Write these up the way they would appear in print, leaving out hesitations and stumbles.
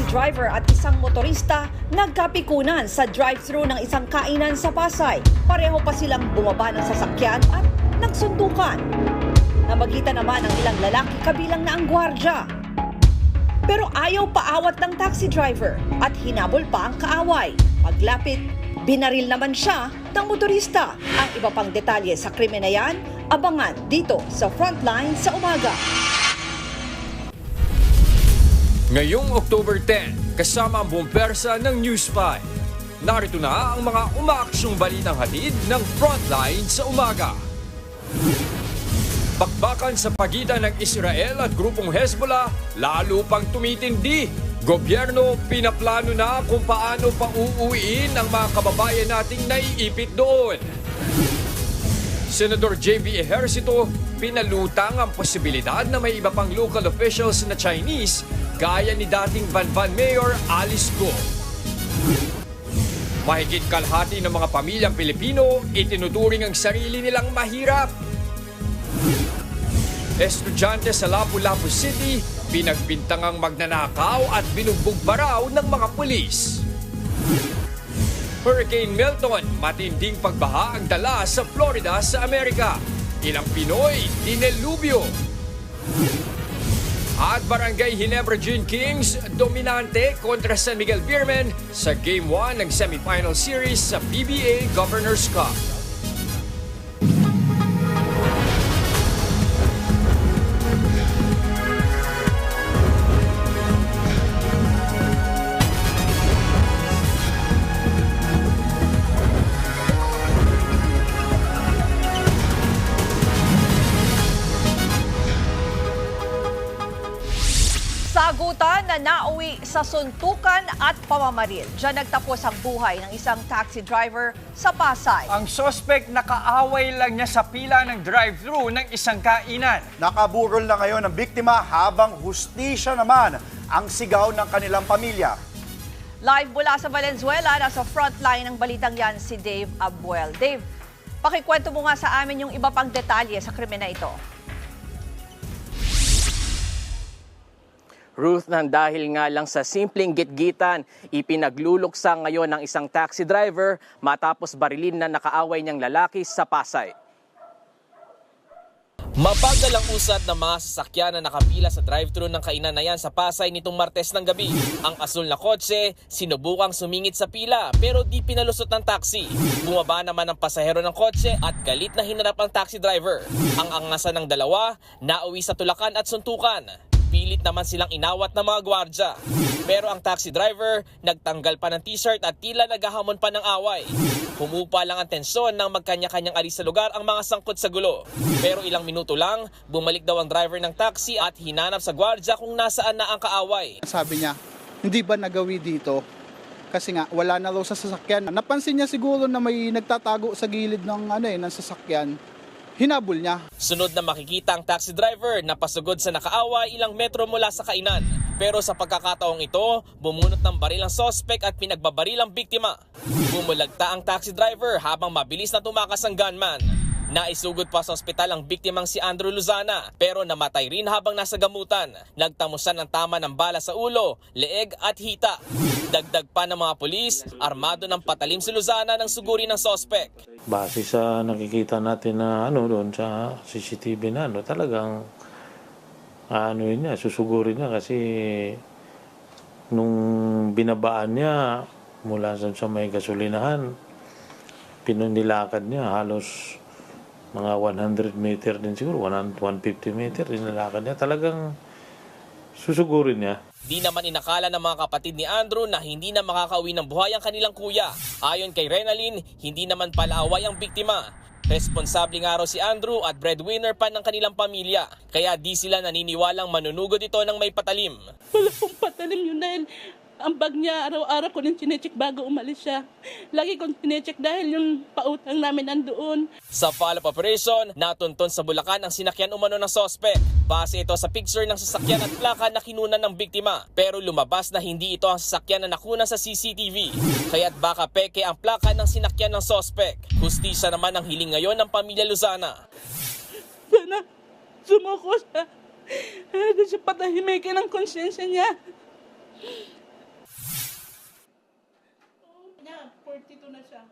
driver at isang motorista nagkapikunan sa drive-thru ng isang kainan sa Pasay. Pareho pa silang bumaba ng sasakyan at nagsuntukan. Namagitan naman ang ilang lalaki kabilang na ang gwardya. Pero ayaw paawat ng taxi driver at hinabol pa ang kaaway. Paglapit, binaril naman siya ng motorista. Ang iba pang detalye sa krimen na yan, abangan dito sa Frontline sa umaga. Ngayong October 10, kasama ang buong persa ng News 5. Narito na ang mga umaaksyong balitang hatid ng Frontline sa umaga. Bakbakan sa pagitan ng Israel at grupong Hezbollah lalo pang tumitindi. Gobyerno pinaplano na kung paano pauuwiin ang mga kababayan nating naiipit doon. Senador J.B. Ejercito pinalutang ang posibilidad na may iba pang local officials na Chinese gaya ni dating Banban Mayor Alice Go. Mahigit kalahati ng mga pamilyang Pilipino itinuturing ang sarili nilang mahirap. Estudyante sa Lapu-Lapu City pinagbintangang magnanakaw at binugbog pa raw ng mga pulis. Hurricane Milton, matinding pagbaha ang dala sa Florida sa Amerika. Ilang Pinoy dinelubyo. At Barangay Ginebra Gene Kings, dominante kontra San Miguel Beermen sa Game 1 ng semifinal series sa PBA Governors Cup. Sagutan na nauwi sa suntukan at pamamaril. Diyan nagtapos ang buhay ng isang taxi driver sa Pasay. Ang suspect nakaaway lang niya sa pila ng drive-thru ng isang kainan. Nakaburol na ngayon ang biktima habang hustisya naman ang sigaw ng kanilang pamilya. Live mula sa Valenzuela, nasa frontline ng balitang yan si Dave Abuel. Dave, pakikwento mo nga sa amin yung iba pang detalye sa krimen na ito. Ruth, nang dahil nga lang sa simpleng gitgitan, ipinagluluksa ngayon ng isang taxi driver matapos barilin na nakaaway niyang lalaki sa Pasay. Mabagal ang usad ng mga sasakyan na nakapila sa drive-thru ng kainan na yan sa Pasay nitong Martes ng gabi. Ang asul na kotse, sinubukang sumingit sa pila pero di pinalusot ng taxi. Bumaba naman ang pasahero ng kotse at galit na hinarap ang taxi driver. Ang angasan ng dalawa, nauwi sa tulakan at suntukan. Pilit naman silang inawat ng mga gwardya. Pero ang taxi driver, nagtanggal pa ng t-shirt at tila naghahamon pa ng away. Humupa lang ang tensyon nang magkanya-kanyang alis sa lugar ang mga sangkot sa gulo. Pero ilang minuto lang, bumalik daw ang driver ng taxi at hinanap sa gwardya kung nasaan na ang kaaway. Sabi niya, hindi ba nagawi dito? Kasi nga, wala na raw sa sasakyan. Napansin niya siguro na may nagtatago sa gilid ng sasakyan. Hinabol niya. Sunod na makikita ang taxi driver na pasugod sa nakaaway ilang metro mula sa kainan. Pero sa pagkakataong ito, bumunot ng baril ang sospek at pinagbabaril ang biktima. Bumulagta ang taxi driver habang mabilis na tumakas ang gunman. Naisugod pa sa ospital ang biktimang si Andrew Luzana pero namatay rin habang nasa gamutan. Nagtamusan ng tama ng bala sa ulo, leeg at hita. Dagdag pa ng mga pulis, armado ng patalim si Luzana ng suguri ng sospek. Base sa nakikita natin na doon sa CCTV na talagang niya, susugurin niya kasi nung binabaan niya mula sa may gasolinahan, pinunilakad niya halos mga 100 meter din siguro, 150 meter din nilakad niya. Talagang susugurin niya. Di naman inakala ng mga kapatid ni Andrew na hindi na makakauwi ng buhay ang kanilang kuya. Ayon kay Renalyn, hindi naman pala away ang biktima. Responsable nga raw si Andrew at breadwinner pa ng kanilang pamilya. Kaya di sila naniniwalang manunugod ito ng may patalim. Wala pong patalim yun dahil ang bag niya araw-araw ko nang chinecheck bago umalis siya. Lagi kong chinecheck dahil yung pautang namin nandoon. Sa follow-up operation, natunton sa Bulacan ang sinakyan umano ng sospek. Base ito sa picture ng sasakyan at plaka na kinunan ng biktima. Pero lumabas na hindi ito ang sasakyan na nakuna sa CCTV. Kaya't baka peke ang plaka ng sinakyan ng sospek. Hustisya naman ang hiling ngayon ng pamilya Luzana. Sana sumuko siya. Siya patahimikin ang konsensya niya. 42 na siya.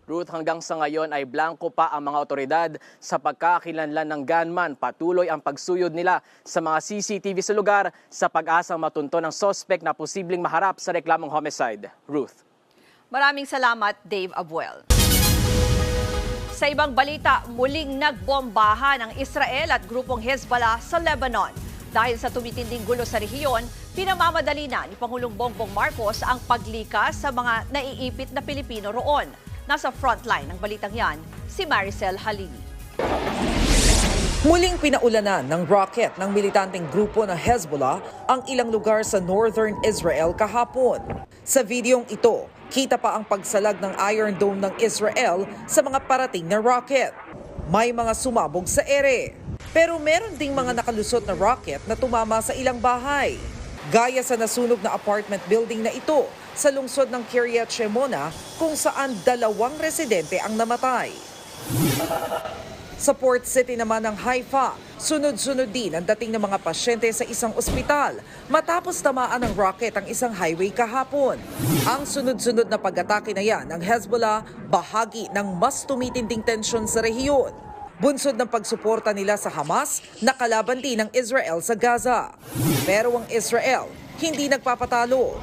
Ruth, hanggang sa ngayon ay blanco pa ang mga otoridad sa pagkakakilanlan ng gunman. Patuloy ang pagsuyod nila sa mga CCTV sa lugar sa pag-asang matunto ng suspect na posibleng maharap sa reklamong homicide. Ruth. Maraming salamat, Dave Abuel. Sa ibang balita, muling nagbombahan ang Israel at grupong Hezbollah sa Lebanon. Dahil sa tumitinding gulo sa rehiyon, pinamamadali na ni Pangulong Bongbong Marcos ang paglikas sa mga naiipit na Pilipino roon. Nasa frontline ng balitang yan, si Maricel Halili. Muling pinaulanan ng rocket ng militanteng grupo ng Hezbollah ang ilang lugar sa northern Israel kahapon. Sa videong ito, kita pa ang pagsalag ng Iron Dome ng Israel sa mga parating na rocket. May mga sumabog sa ere. Pero meron ding mga nakalusot na rocket na tumama sa ilang bahay. Gaya sa nasunog na apartment building na ito sa lungsod ng Kiryat Shemona kung saan 2 residente ang namatay. Sa Port City naman ng Haifa, sunod-sunod din ang dating ng mga pasyente sa isang ospital matapos tamaan ng rocket ang isang highway kahapon. Ang sunod-sunod na pag-atake na yan ng Hezbollah bahagi ng mas tumitinding tensyon sa rehiyon. Bunsod ng pagsuporta nila sa Hamas na kalaban din ng Israel sa Gaza. Pero ang Israel hindi nagpapatalo.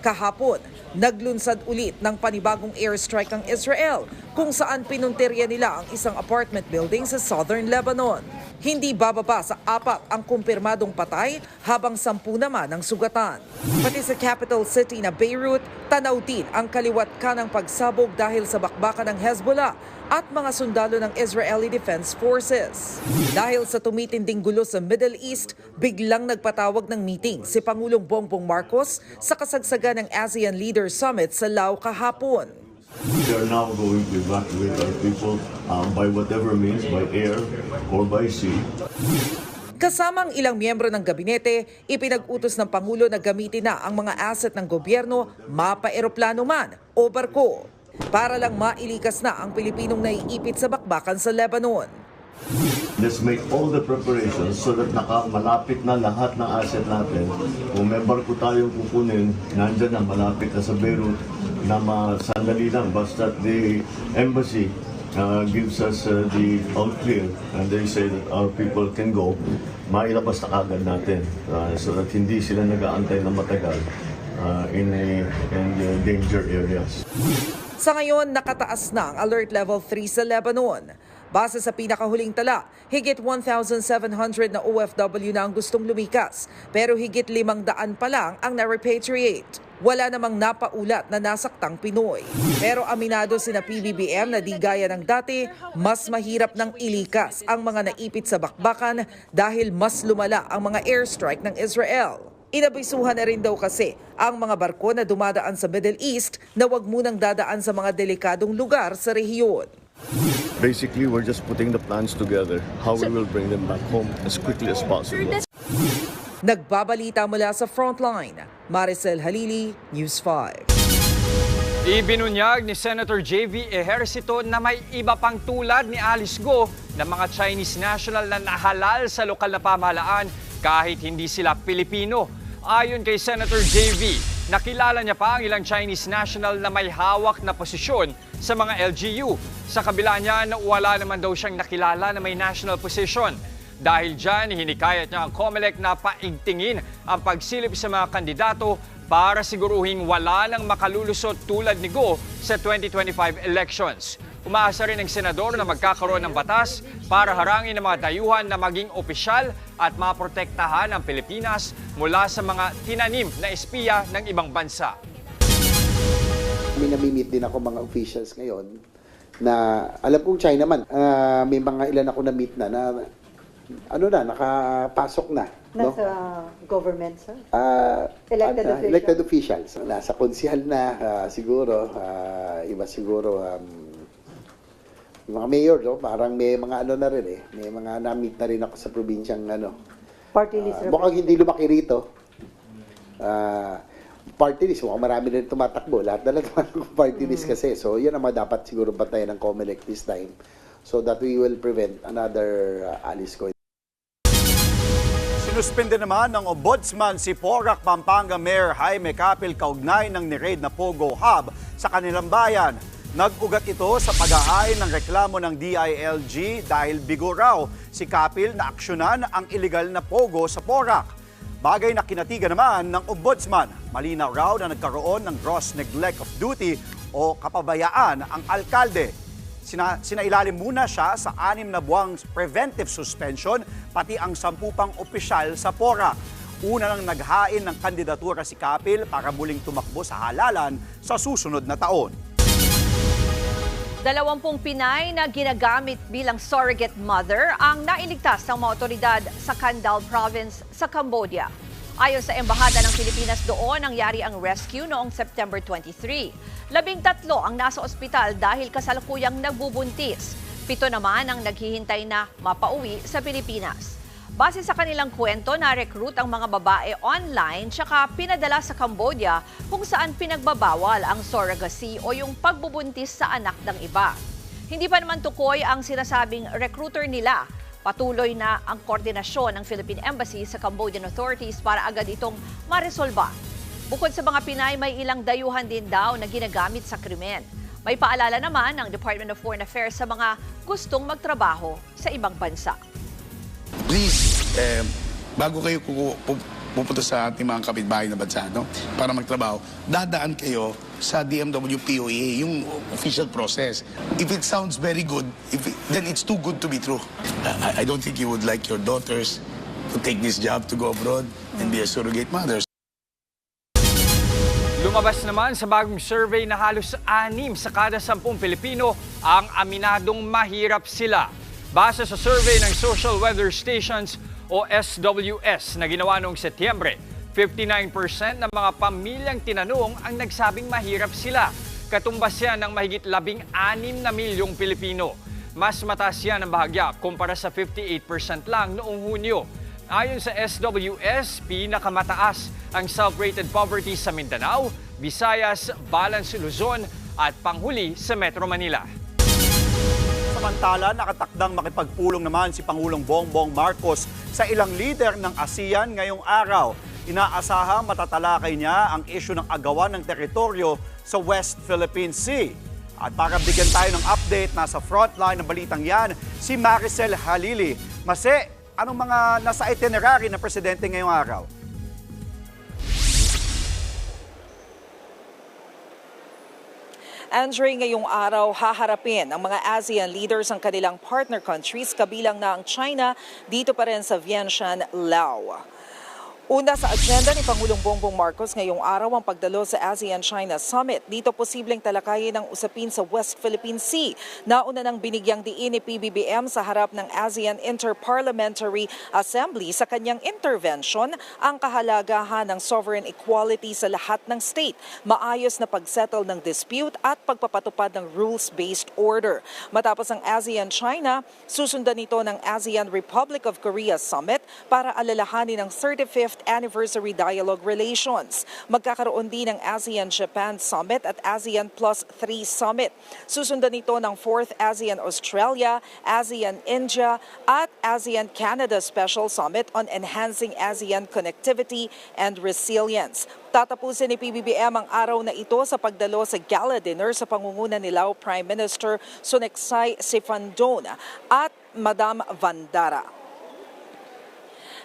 Kahapon, naglunsad ulit ng panibagong airstrike ang Israel kung saan pinuntirya nila ang isang apartment building sa southern Lebanon. Hindi bababa sa 4 ang kumpirmadong patay habang 10 naman ang sugatan. Pati sa capital city na Beirut, tanaw din ang kaliwat kanang pagsabog dahil sa bakbakan ng Hezbollah at mga sundalo ng Israeli Defense Forces. Dahil sa tumitinding gulo sa Middle East, biglang nagpatawag ng meeting si Pangulong Bongbong Marcos sa kasagsagan ng ASEAN Leaders Summit sa Laos kahapon. We are now going to evacuate our people by whatever means, by air or by sea. Kasamang ilang miyembro ng gabinete, ipinag-utos ng Pangulo na gamitin na ang mga asset ng gobyerno, mapa-eroplano man o barko, para lang mailikas na ang Pilipinong naiipit sa bakbakan sa Lebanon. Let's make all the preparations so that malapit na lahat ng asset natin. Kung may barko tayong kukunin, nandyan na malapit na sa Beirut na sandali lang. Basta the embassy gives us the all clear and they say that our people can go, mailabas na agad natin so that hindi sila nag-aantay na matagal in the danger areas. Sa ngayon, nakataas na ang Alert Level 3 sa Lebanon. Base sa pinakahuling tala, higit 1,700 na OFW na ang gustong lumikas, pero higit 500 pa lang ang na-repatriate. Wala namang napaulat na nasaktang Pinoy. Pero aminado sina PBBM na di gaya ng dati, mas mahirap nang ilikas ang mga naipit sa bakbakan dahil mas lumala ang mga airstrike ng Israel. Inabisuhan na rin daw kasi ang mga barko na dumadaan sa Middle East na wag munang dadaan sa mga delikadong lugar sa rehiyon. Basically, we're just putting the plans together, how we will bring them back home as quickly as possible. Nagbabalita mula sa Frontline, Maricel Halili, News 5. Ibinunyag ni Senator J.V. Ejercito na may iba pang tulad ni Alice Go na mga Chinese national na nahalal sa lokal na pamahalaan kahit hindi sila Pilipino. Ayon kay Senator J.V., nakilala niya pa ang ilang Chinese national na may hawak na posisyon sa mga LGU. Sa kabila niya, wala naman daw siyang nakilala na may national position. Dahil dyan, hinikayat niya ang COMELEC na paigtingin ang pagsilip sa mga kandidato para siguruhing wala nang makalulusot tulad ni Go sa 2025 elections. Umaasa rin ang senador na magkakaroon ng batas para harangin ang mga dayuhan na maging opisyal at maprotektahan ang Pilipinas mula sa mga tinanim na espiya ng ibang bansa. May nami-meet din ako mga officials ngayon na alam kong China man, may mga ilan ako na-meet na nakapasok na. Nasa government, sir? Elected officials. Nasa konsihal na siguro, iba siguro yung mga mayor, parang may mga na rin may mga na-meet na rin ako sa probinsyang Party list. Mukhang hindi lumaki rito. Party list, mukhang marami na rin tumatakbo. Lahat na lang tumatakbo party list kasi. So, yan ang dapat siguro bantayan ng COMELEC this time so that we will prevent another Alice Go. Sinuspende naman ng Ombudsman si Porac, Pampanga Mayor Jaime Capil kaugnay ng ni-raid na Pogo Hub sa kanilang bayan. Nag-ugat ito sa pag-ahain ng reklamo ng DILG dahil bigo raw si Capil na aksyonan ang iligal na Pogo sa Porac. Bagay na kinatigan naman ng Ombudsman. Malinaw raw na nagkaroon ng gross neglect of duty o kapabayaan ang alkalde. Sinailalim muna siya sa 6 na buwang preventive suspension pati ang 10 pang opisyal sa Porac. Una nang naghain ng kandidatura si Capil para muling tumakbo sa halalan sa susunod na taon. 20 Pinay na ginagamit bilang surrogate mother ang nailigtas ng mga otoridad sa Kandal Province sa Cambodia. Ayon sa Embahada ng Pilipinas doon, nangyari ang rescue noong September 23. 13 ang nasa ospital dahil kasalukuyang nagbubuntis. 7 naman ang naghihintay na mapauwi sa Pilipinas. Base sa kanilang kwento, na-recruit ang mga babae online tsaka pinadala sa Cambodia kung saan pinagbabawal ang surrogacy o yung pagbubuntis sa anak ng iba. Hindi pa naman tukoy ang sinasabing recruiter nila. Patuloy na ang koordinasyon ng Philippine Embassy sa Cambodian authorities para agad itong maresolba. Bukod sa mga Pinay, may ilang dayuhan din daw na ginagamit sa krimen. May paalala naman ng Department of Foreign Affairs sa mga gustong magtrabaho sa ibang bansa. Please, bago kayo pupunta sa ating mga kapitbahay na bansa, no, para magtrabaho, dadaan kayo sa DMW POA, yung official process. If it sounds very good, then it's too good to be true. I don't think you would like your daughters to take this job to go abroad and be a surrogate mother. Lumabas naman sa bagong survey na halos 6 sa kada 10 Pilipino ang aminadong mahirap sila. Base sa survey ng Social Weather Stations o SWS na ginawa noong Setyembre, 59% ng mga pamilyang tinanong ang nagsabing mahirap sila. Katumbas yan ng mahigit 16 na milyong Pilipino. Mas mataas yan ang bahagya kumpara sa 58% lang noong Hunyo. Ayon sa SWS, pinakamataas ang self-rated poverty sa Mindanao, Visayas, Balance, Luzon at panghuli sa Metro Manila. Samantala, nakatakdang makipagpulong naman si Pangulong Bongbong Marcos sa ilang lider ng ASEAN ngayong araw. Inaasahang matatalakay niya ang isyu ng agawan ng teritoryo sa West Philippine Sea. At para bigyan tayo ng update, nasa frontline ng balitang yan, si Maricel Halili. Mase, anong mga nasa itinerary ng presidente ngayong araw? Andre, ngayong araw haharapin ang mga ASEAN leaders ang kanilang partner countries, kabilang na ang China, dito pa rin sa Vientiane, Laos. Una sa agenda ni Pangulong Bongbong Marcos ngayong araw ang pagdalo sa ASEAN-China Summit. Dito posibleng talakayin ang usapin sa West Philippine Sea. Nauna nang binigyang diin ni PBBM sa harap ng ASEAN Inter-Parliamentary Assembly sa kanyang intervention ang kahalagahan ng sovereign equality sa lahat ng state, maayos na pagsettle ng dispute at pagpapatupad ng rules-based order. Matapos ang ASEAN-China, susundan ito ng ASEAN Republic of Korea Summit para alalahanin ang 35th Anniversary Dialogue Relations. Magkakaroon din ng ASEAN-Japan Summit at ASEAN Plus 3 Summit. Susundan ito ng 4th ASEAN-Australia, ASEAN-India at ASEAN-Canada Special Summit on Enhancing ASEAN Connectivity and Resilience. Tatapusin ni PBBM ang araw na ito sa pagdalo sa gala dinner sa pangunguna ni Lao Prime Minister Sonexay Sifandon at Madam Vandara.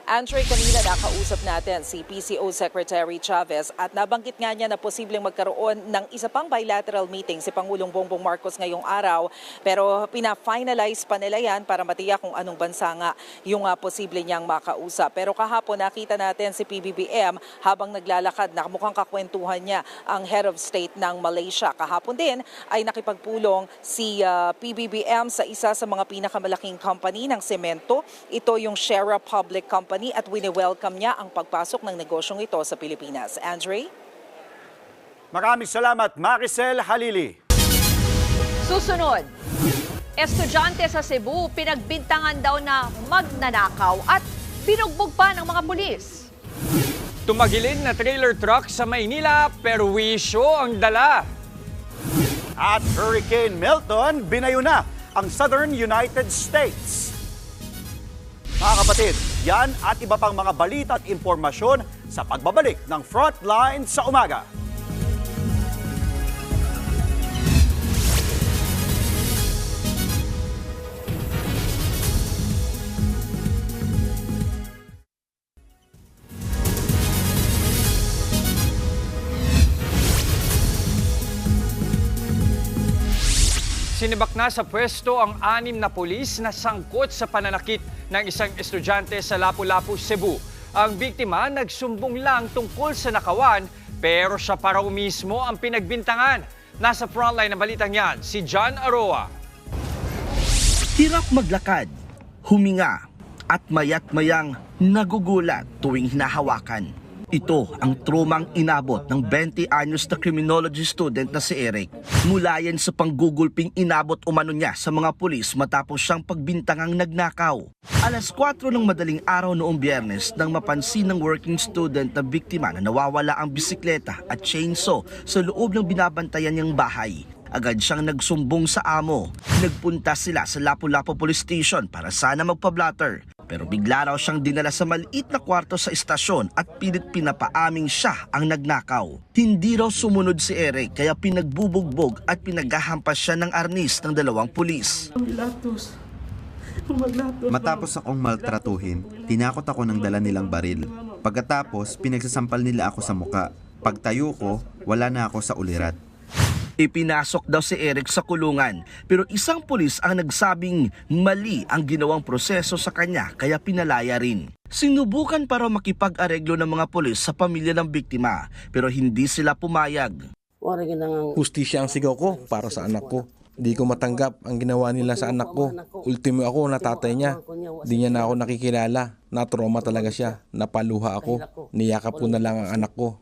Andre, kanina nakausap natin si PCO Secretary Chavez at nabanggit nga niya na posibleng magkaroon ng isa pang bilateral meeting si Pangulong Bongbong Marcos ngayong araw. Pero pina-finalize pa nila yan para matiyak kung anong bansa nga yung posible niyang makausap. Pero kahapon nakita natin si PBBM habang naglalakad na mukhang kakwentuhan niya ang head of state ng Malaysia. Kahapon din ay nakipagpulong si PBBM sa isa sa mga pinakamalaking company ng semento. Ito yung Shera Public Company at wini-welcome niya ang pagpasok ng negosyong ito sa Pilipinas. Andre? Maraming salamat, Maricel Halili. Susunod, estudyante sa Cebu pinagbintangan daw na magnanakaw at binugbog pa ng mga pulis. Tumagilid na trailer truck sa Maynila pero wisyo ang dala. At Hurricane Milton binayo na ang Southern United States. Mga kapatid, yan at iba pang mga balita at impormasyon sa pagbabalik ng Frontline sa umaga. Sinibak na sa pwesto ang 6 na pulis na sangkot sa pananakit ng isang estudyante sa Lapu-Lapu, Cebu. Ang biktima nagsumbong lang tungkol sa nakawan pero siya pa raw mismo ang pinagbintangan. Nasa frontline ng balitang yan, si John Aroa. Hirap maglakad, huminga at mayat-mayang nagugulat tuwing hinahawakan. Ito ang trumang inabot ng 20 anyos na criminology student na si Eric. Mula yan sa panggugulping inabot umano niya sa mga pulis matapos siyang pagbintangang nagnakaw. Alas 4 ng madaling araw noong Biyernes nang mapansin ng working student na biktima na nawawala ang bisikleta at chainsaw sa loob ng binabantayan niyang bahay. Agad siyang nagsumbong sa amo. Nagpunta sila sa Lapu-Lapu Police Station para sana magpa-blatter. Pero bigla raw siyang dinala sa maliit na kwarto sa istasyon at pilit pinapaaming siya ang nagnakaw. Hindi raw sumunod si Eric kaya pinagbubugbog at pinaghahampas siya ng arnis ng 2 pulis. Matapos akong maltratuhin, tinakot ako ng dala nilang baril. Pagkatapos, pinagsasampal nila ako sa muka. Pagtayo ko, wala na ako sa ulirat. Ipinasok daw si Eric sa kulungan pero isang pulis ang nagsabing mali ang ginawang proseso sa kanya kaya pinalaya rin. Sinubukan para makipag-areglo ng mga pulis sa pamilya ng biktima pero hindi sila pumayag. Hustisya ang sigaw ko para sa anak ko. Di ko matanggap ang ginawa nila sa anak ko. Ultimo ako na tatay niya. Di niya na ako nakikilala. Na-trauma talaga siya. Napaluha ako. Niyakap ko na lang ang anak ko.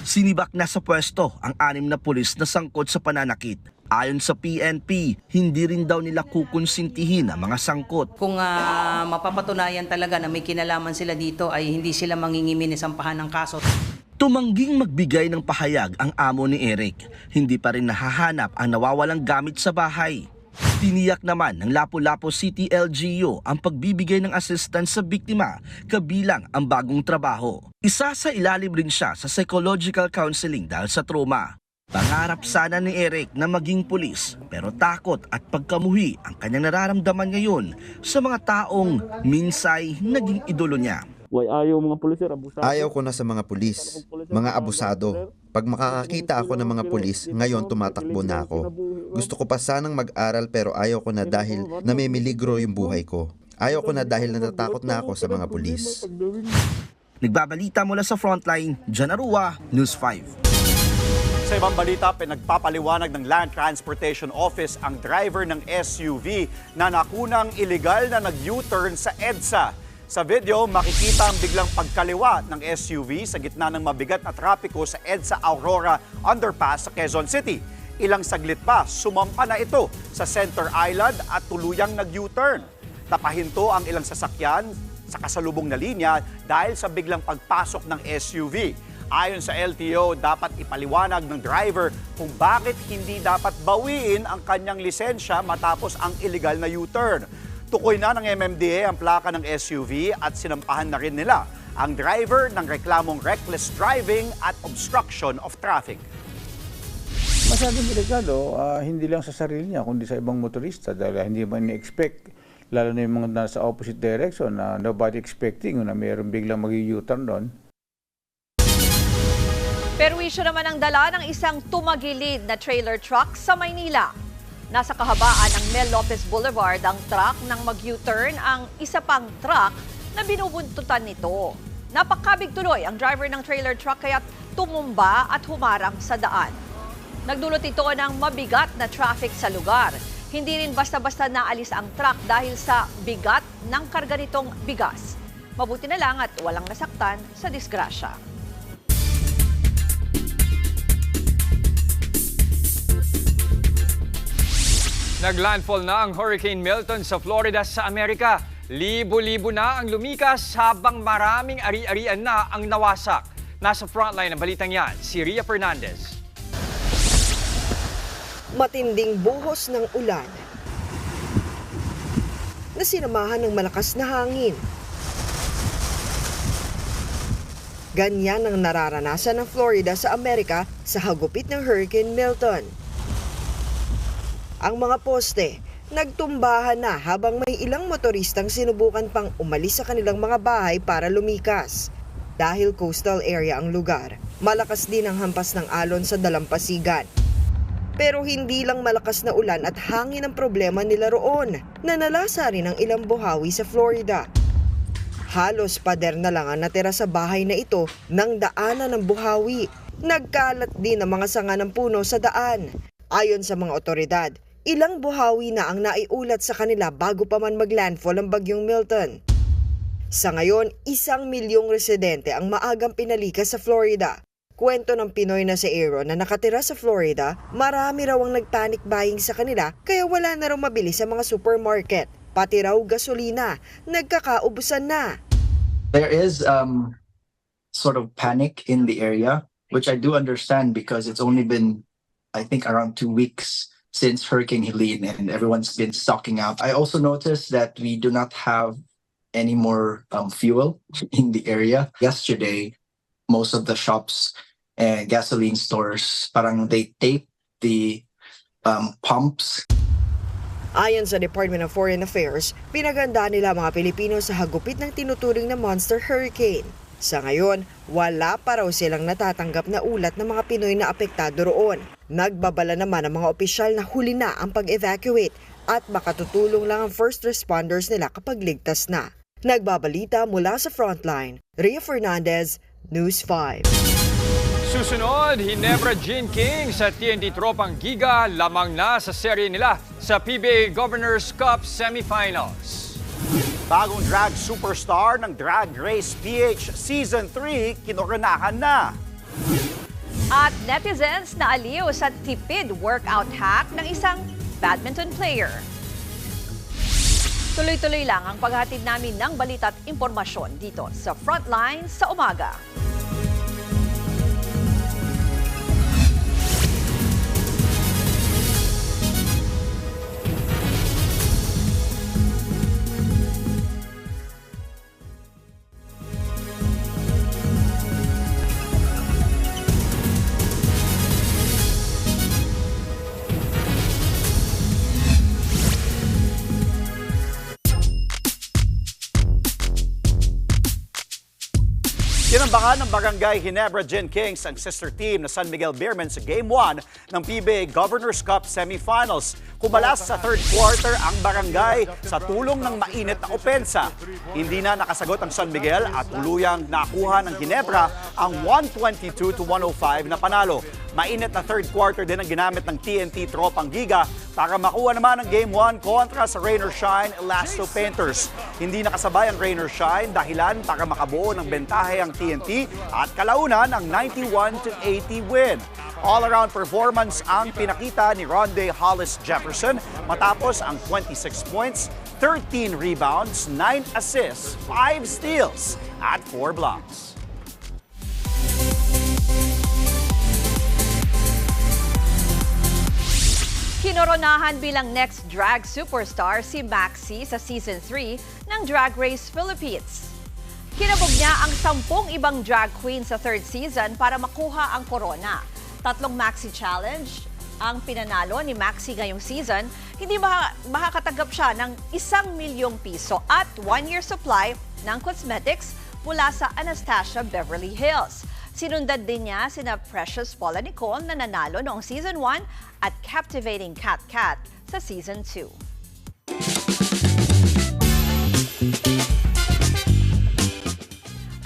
Sinibak na sa pwesto ang 6 na pulis na sangkot sa pananakit. Ayon sa PNP, hindi rin daw nila kukonsintihin ang mga sangkot. Kung mapapatunayan talaga na may kinalaman sila dito ay hindi sila mangingimi ni sampahan ng kaso. Tumangging magbigay ng pahayag ang amo ni Eric. Hindi pa rin nahahanap ang nawawalang gamit sa bahay. Tiniyak naman ng Lapu-Lapu City LGU ang pagbibigay ng assistance sa biktima kabilang ang bagong trabaho. Isa sa ilalim rin siya sa psychological counseling dahil sa trauma. Pangarap sana ni Eric na maging pulis pero takot at pagkamuhi ang kanyang nararamdaman ngayon sa mga taong minsay naging idolo niya. Ayaw ko na sa mga pulis, mga abusado. Pag makakakita ako ng mga pulis, ngayon tumatakbo na ako. Gusto ko pa sanang mag-aral pero ayaw ko na dahil namimiligro yung buhay ko. Ayaw ko na dahil natatakot na ako sa mga pulis. Nagbabalita mula sa Frontline, John Aroa, News 5. Sa ibang balita, pinagpapaliwanag ng Land Transportation Office ang driver ng SUV na nakunang illegal na nag-U-turn sa EDSA. Sa video, makikita ang biglang pagkaliwa ng SUV sa gitna ng mabigat na trapiko sa EDSA Aurora Underpass sa Quezon City. Ilang saglit pa, sumampa na ito sa Center Island at tuluyang nag-U-turn. Napahinto ang ilang sasakyan sa kasalubong na linya dahil sa biglang pagpasok ng SUV. Ayon sa LTO, dapat ipaliwanag ng driver kung bakit hindi dapat bawiin ang kanyang lisensya matapos ang illegal na U-turn. Tukoy na ng MMDA ang plaka ng SUV at sinampahan na rin nila ang driver ng reklamong reckless driving at obstruction of traffic. Masyadong delikado, hindi lang sa sarili niya kundi sa ibang motorista dahil hindi man ni-expect, lalo na yung mga nasa opposite direction na nobody expecting na mayroong biglang mag-U-turn doon. Perwisyo naman ang dala ng isang tumagilid na trailer truck sa Maynila. Nasa kahabaan ng Mel Lopez Boulevard ang truck nang mag-U-turn ang isa pang truck na binubuntutan nito. Napakabig tuloy ang driver ng trailer truck kaya tumumba at humarang sa daan. Nagdulot ito ng mabigat na traffic sa lugar. Hindi rin basta-basta naalis ang truck dahil sa bigat ng karga nitong bigas. Mabuti na lang at walang nasaktan sa disgrasya. Naglandfall na ang Hurricane Milton sa Florida sa Amerika. Libo-libo na ang lumikas habang maraming ari-arian na ang nawasak. Nasa frontline ng balitang yan, si Ria Fernandez. Matinding buhos ng ulan na sinamahan ng malakas na hangin Ganyan ang nararanasan ng Florida sa Amerika sa hagupit ng Hurricane Milton. Ang mga poste, nagtumbahan na habang may ilang motoristang sinubukan pang umalis sa kanilang mga bahay para lumikas. Dahil coastal area ang lugar, malakas din ang hampas ng alon sa dalampasigan. Pero hindi lang malakas na ulan at hangin ang problema nila roon, na nalasa rin ang ilang buhawi sa Florida. Halos pader na lang ang natira sa bahay na ito ng daanan ng buhawi. Nagkalat din ang mga sanga ng puno sa daan. Ayon sa mga otoridad, ilang buhawi na ang naiulat sa kanila bago pa man maglandfall ang bagyong Milton. Sa ngayon, 1 milyong residente ang maagang pinalikas sa Florida. Kwento ng Pinoy na si Aaron na nakatira sa Florida, marami raw ang nag-panic buying sa kanila kaya wala na raw mabili sa mga supermarket. Pati raw gasolina, nagkakaubusan na. There is sort of panic in the area, which I do understand because it's only been, I think, around 2 weeks since Hurricane Helene and everyone's been stocking up. I also noticed that we do not have any more fuel in the area. Yesterday, most of the shops and gasoline stores, parang they taped the pumps. Ayon sa Department of Foreign Affairs, pinaganda nila mga Pilipino sa hagupit ng tinuturing na monster hurricane. Sa ngayon, wala pa raw silang natatanggap na ulat ng mga Pinoy na apektado roon. Nagbabala naman ang mga opisyal na huli na ang pag-evacuate at makatutulong lang ang first responders nila kapag ligtas na. Nagbabalita mula sa Frontline, Ria Fernandez, News 5. Susunod, Ginebra Gin King sa TNT Tropang Giga lamang na sa serye nila sa PBA Governors Cup Semifinals. Bagong drag superstar ng Drag Race PH Season 3, kinoronahan na. At netizens na aliw sa tipid workout hack ng isang badminton player. Tuloy-tuloy lang ang paghatid namin ng balita at impormasyon dito sa Frontline sa umaga. Tinambakan ng Barangay Ginebra Gin Kings ang sister team na San Miguel Beermen sa Game 1 ng PBA Governors Cup Semifinals. Kumalas sa third quarter ang barangay sa tulong ng mainit na opensa. Hindi na nakasagot ang San Miguel at tuluyang nakuha ng Ginebra ang 122-105 na panalo. Mainit na third quarter din ang ginamit ng TNT Tropang Giga para makuha naman ang Game 1 kontra sa Rain or Shine Elasto Painters. Hindi nakasabay ang Rain or Shine dahilan para makabuo ng bentahe ang TNT at kalaunan ang 91-80 win. All-around performance ang pinakita ni Ronde Hollis Jefferson matapos ang 26 points, 13 rebounds, 9 assists, 5 steals at 4 blocks. Kinoronahan bilang next drag superstar si Maxi sa Season 3 ng Drag Race Philippines. Kinabog niya ang 10 ibang drag queen sa third season para makuha ang corona. 3 Maxi Challenge ang pinanalo ni Maxi ngayong season. Hindi makakatanggap siya ng 1 milyong piso at 1-year supply ng cosmetics mula sa Anastasia Beverly Hills. Sinundan din niya sina Precious Paula Nicole na nanalo noong Season 1 at Captivating Kat Kat sa Season 2.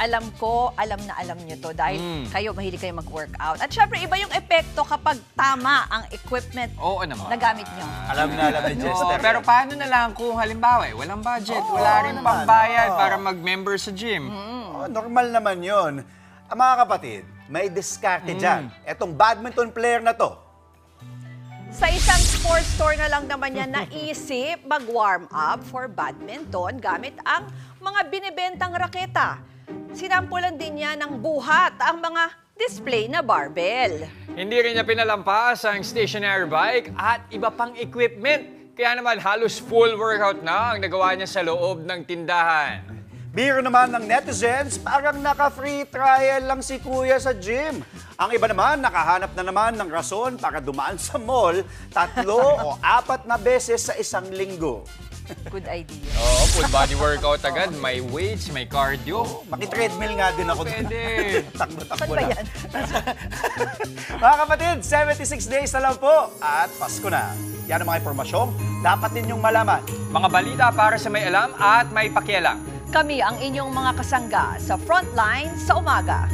Alam ko, alam niyo to dahil kayo mahilig kayo mag-workout. At syempre, iba yung epekto kapag tama ang equipment na gamit nyo. Alam ni Jester. Pero paano na lang kung halimbawa, walang budget, wala rin pambayad para mag-member sa gym? Normal naman yun. Mga kapatid, may diskarte dyan. Etong badminton player na to. Sa isang sports store na lang naman niya naisip mag-warm up for badminton gamit ang mga binibentang raketa. Sinampulan din niya ng buhat ang mga display na barbell. Hindi rin niya pinalampas ang stationary bike at iba pang equipment. Kaya naman halos full workout na ang nagawa niya sa loob ng tindahan. Biro naman ng netizens, parang naka-free trial lang si Kuya sa gym. Ang iba naman, nakahanap na naman ng rason para dumaan sa mall 3 o 4 na beses sa isang linggo. Good idea. Oo, full body workout agad. May weights, may cardio. Maki-treadmill nga din ako. Pwede. Takbo-takbo na. Mga kapatid, 76 days na lang po at Pasko na. Yan ang mga impormasyong dapat ninyong malaman. Mga balita para sa may alam at may pakialam. Kami ang inyong mga kasangga sa Frontline sa umaga.